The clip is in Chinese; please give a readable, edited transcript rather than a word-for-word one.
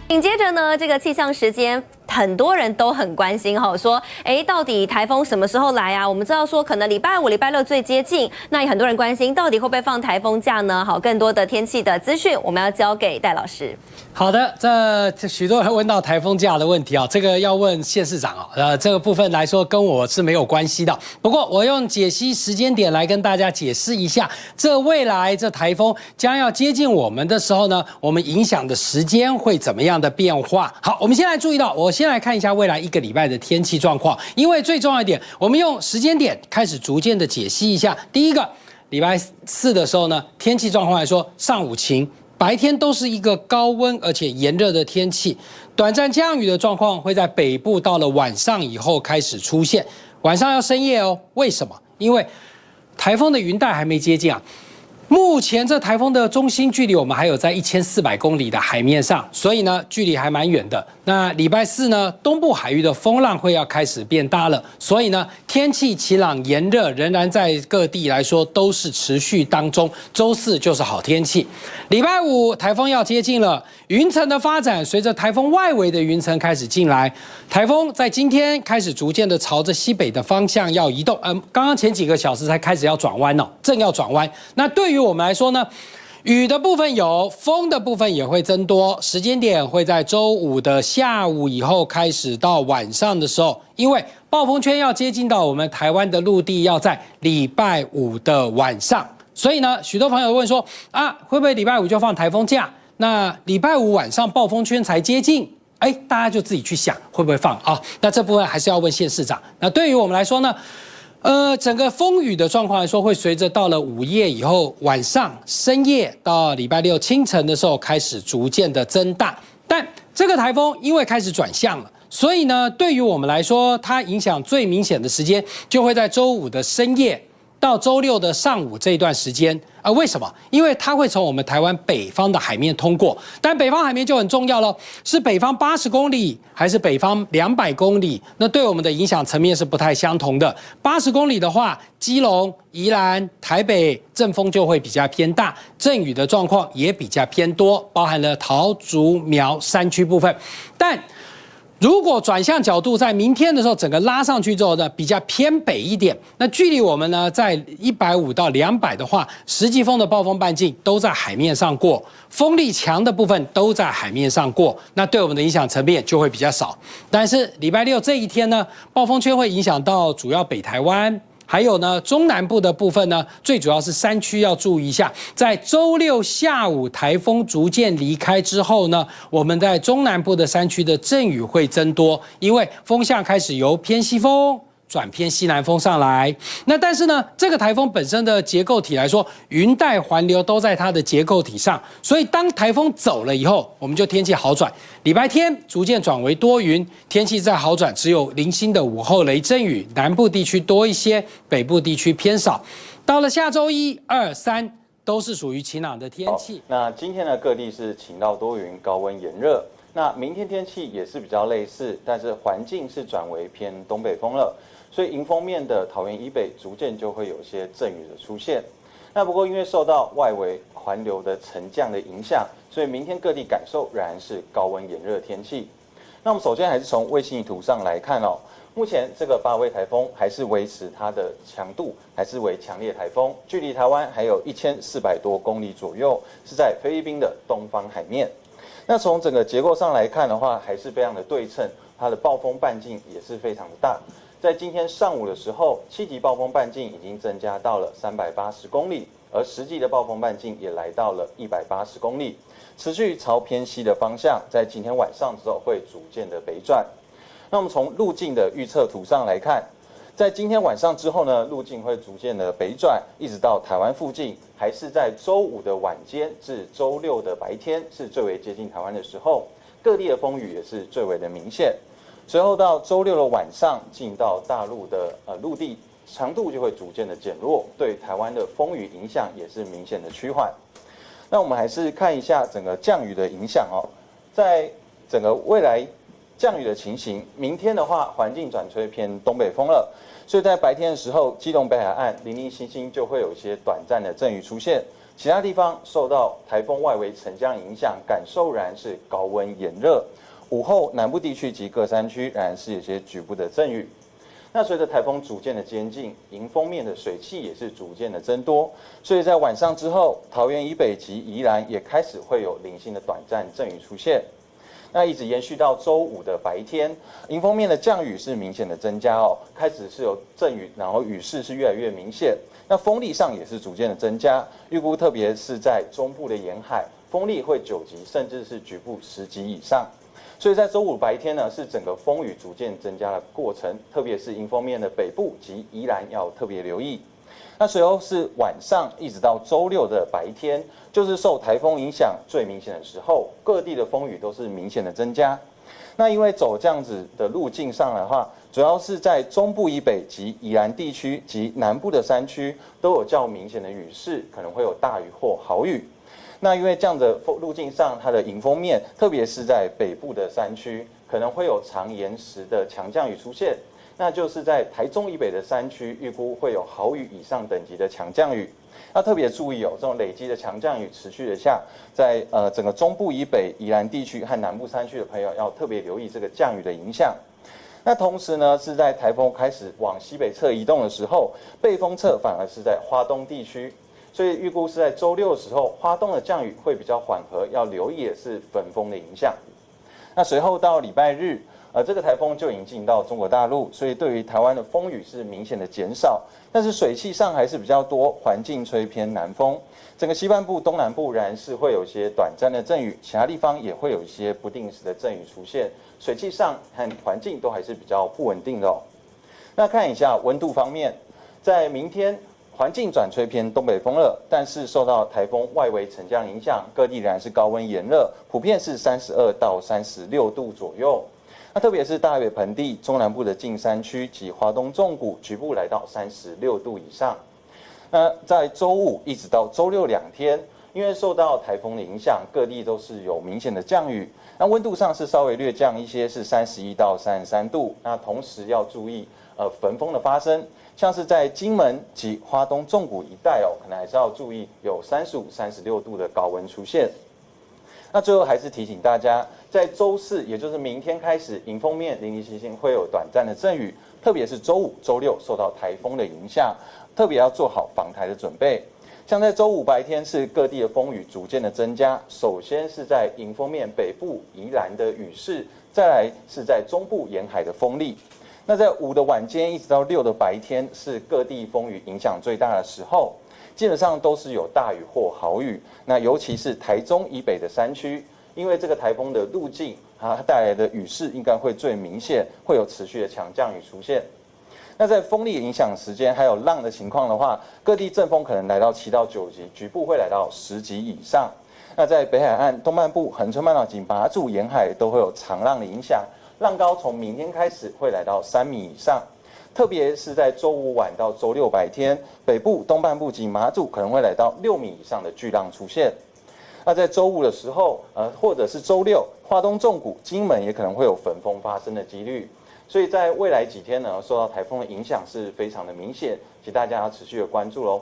紧接着呢，这个气象时间，很多人都很关心哈，说，到底台风什么时候来啊？我们知道说，可能礼拜五、礼拜六最接近，那也很多人关心，到底会不会放台风假呢？好，更多的天气的资讯，我们要交给戴老师。好的，这许多人问到台风假的问题啊，这个要问县市长啊，这个部分来说跟我是没有关系的。不过我用解析时间点来跟大家解释一下，这未来这台风将要接近我们的时候呢，我们影响的时间会怎么样的变化？好，我们先来注意到，我先来看一下未来一个礼拜的天气状况，因为最重要一点，我们用时间点开始逐渐的解析一下。第一个，礼拜四的时候呢，天气状况来说，上午晴。白天都是一个高温而且炎热的天气，短暂降雨的状况会在北部到了晚上以后开始出现，晚上要深夜哦。为什么？因为台风的云带还没接近啊。目前这台风的中心距离我们还有在1400公里的海面上，所以呢距离还蛮远的。那礼拜四呢，东部海域的风浪会要开始变大了，所以呢天气晴朗炎热仍然在各地来说都是持续当中。周四就是好天气，礼拜五台风要接近了，云层的发展随着台风外围的云层开始进来，台风在今天开始逐渐的朝着西北的方向要移动。刚刚前几个小时才开始要转弯哦，正要转弯。那对于我们来说呢，雨的部分有，风的部分也会增多，时间点会在周五的下午以后开始到晚上的时候，因为暴风圈要接近到我们台湾的陆地，要在礼拜五的晚上，所以呢，许多朋友问说啊，会不会礼拜五就放台风假？那礼拜五晚上暴风圈才接近，大家就自己去想会不会放啊？那这部分还是要问县市长。那对于我们来说呢？整个风雨的状况来说，会随着到了午夜以后，晚上深夜到礼拜六清晨的时候开始逐渐的增大。但这个台风因为开始转向了，所以呢，对于我们来说，它影响最明显的时间就会在周五的深夜到周六的上午这一段时间。为什么？因为它会从我们台湾北方的海面通过，但北方海面就很重要了，是北方80公里还是北方200公里？那对我们的影响层面是不太相同的。80公里的话，基隆、宜兰、台北阵风就会比较偏大，阵雨的状况也比较偏多，包含了桃竹苗山区部分。但如果转向角度在明天的时候，整个拉上去之后呢，比较偏北一点，那距离我们呢在150到200的话，实际风的暴风半径都在海面上过，风力强的部分都在海面上过，那对我们的影响层面就会比较少。但是礼拜六这一天呢，暴风圈会影响到主要北台湾。还有呢，中南部的部分呢，最主要是山区要注意一下。在周六下午台风逐渐离开之后呢，我们在中南部的山区的阵雨会增多，因为风向开始由偏西风转偏西南风上来。那但是呢，这个台风本身的结构体来说，云带环流都在它的结构体上，所以当台风走了以后，我们就天气好转。礼拜天逐渐转为多云，天气在好转，只有零星的午后雷阵雨，南部地区多一些，北部地区偏少。到了下周1、2、3都是属于晴朗的天气。那今天呢，各地是晴到多云，高温炎热。那明天天气也是比较类似，但是环境是转为偏东北风了。所以迎风面的桃园以北逐渐就会有些阵雨的出现。那不过因为受到外围环流的沉降的影响，所以明天各地感受仍然是高温炎热天气。那我们首先还是从卫星图上来看哦，目前这个八位台风还是维持它的强度，还是为强烈台风，距离台湾还有1400多公里左右，是在菲律宾的东方海面。那从整个结构上来看的话，还是非常的对称，它的暴风半径也是非常的大。在今天上午的时候，7级暴风半径已经增加到了380公里，而实际的暴风半径也来到了180公里，持续朝偏西的方向，在今天晚上之后会逐渐的北转。那我们从路径的预测图上来看，在今天晚上之后呢，路径会逐渐的北转，一直到台湾附近，还是在周五的晚间至周六的白天是最为接近台湾的时候，各地的风雨也是最为的明显。随后到周六的晚上，进到大陆的陆地，强度就会逐渐的减弱，对台湾的风雨影响也是明显的趋缓。那我们还是看一下整个降雨的影响哦，在整个未来降雨的情形，明天的话环境转吹偏东北风了，所以在白天的时候，基隆北海岸零零星星就会有一些短暂的阵雨出现。其他地方受到台风外围沉降影响，感受仍然是高温炎热。午后南部地区及各山区仍然是有些局部的阵雨。那随着台风逐渐的接近，迎风面的水汽也是逐渐的增多，所以在晚上之后，桃园以北及宜兰也开始会有零星的短暂阵雨出现。那一直延续到周五的白天，迎风面的降雨是明显的增加哦，开始是有阵雨，然后雨势是越来越明显。那风力上也是逐渐的增加，预估特别是在中部的沿海，风力会9级，甚至是局部10级以上。所以在周五白天呢，是整个风雨逐渐增加的过程，特别是迎风面的北部及宜兰要特别留意。那随后是晚上一直到周六的白天，就是受台风影响最明显的时候，各地的风雨都是明显的增加。那因为走这样子的路径上来的话，主要是在中部以北及宜兰地区及南部的山区都有较明显的雨势，可能会有大雨或豪雨。那因为这样的路径上，它的迎风面，特别是在北部的山区，可能会有长延时的强降雨出现。那就是在台中以北的山区，预估会有豪雨以上等级的强降雨。要特别注意这种累积的强降雨持续的下，在整个中部以北、宜兰地区和南部山区的朋友要特别留意这个降雨的影响。那同时呢，是在台风开始往西北侧移动的时候，背风侧反而是在花东地区。所以预估是在周六的时候，花东的降雨会比较缓和，要留意的是粉风的影响。那随后到礼拜日，这个台风就已经进到中国大陆，所以对于台湾的风雨是明显的减少，但是水汽上还是比较多，环境吹偏南风。整个西半部、东南部仍然是会有一些短暂的阵雨，其他地方也会有一些不定时的阵雨出现，水汽上和环境都还是比较不稳定的哦。那看一下温度方面，在明天，环境转吹偏东北风了，但是受到台风外围沉降影响，各地仍然是高温炎热，普遍是32到36度左右。那特别是大北盆地、中南部的近山区及华东纵谷，局部来到36度以上。那在周五一直到周六2天，因为受到台风的影响，各地都是有明显的降雨。那温度上是稍微略降一些，是31到33度。那同时要注意焚风的发生。像是在金门及花东纵谷一带可能还是要注意有35、36度的高温出现。那最后还是提醒大家，在周四，也就是明天开始，迎风面零零星星会有短暂的阵雨，特别是周五、周六受到台风的影响，特别要做好防台的准备。像在周五白天是各地的风雨逐渐的增加，首先是在迎风面北部宜兰的雨势，再来是在中部沿海的风力。那在5的晚间一直到6的白天，是各地风雨影响最大的时候，基本上都是有大雨或豪雨。那尤其是台中以北的山区，因为这个台风的路径它带来的雨势应该会最明显，会有持续的强降雨出现。那在风力影响时间还有浪的情况的话，各地阵风可能来到7到9级，局部会来到10级以上。那在北海岸、东半部、恒春半岛及马祖沿海都会有长浪的影响。浪高从明天开始会来到3米以上，特别是在周五晚到周六白天，北部、东半部及马祖可能会来到6米以上的巨浪出现。那在周五的时候，或者是周六，花东纵谷、金门也可能会有焚风发生的几率。所以在未来几天呢，受到台风的影响是非常的明显，请大家要持续的关注喽。